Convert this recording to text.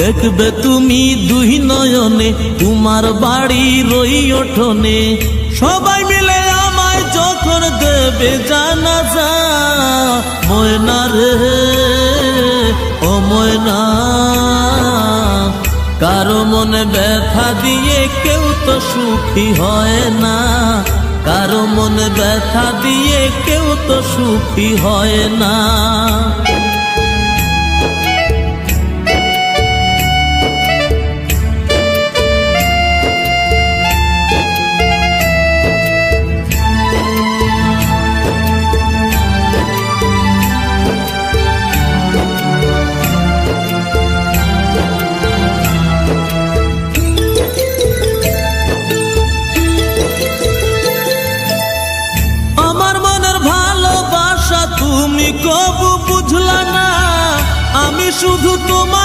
দেখবে তুমি দুই নয়নে, তোমার বাড়ি রই ওঠনে। সবাই মিলে আমায় যখন দেবে জানাজা, ময়না রে ও ময়না, কারো মনে ব্যথা দিয়ে কেউ তো সুখী হয় না, কারো মনে ব্যথা দিয়ে কেউ তো সুখী হয় না। তুমি কবু বুঝলা না, আমি শুধু তোমার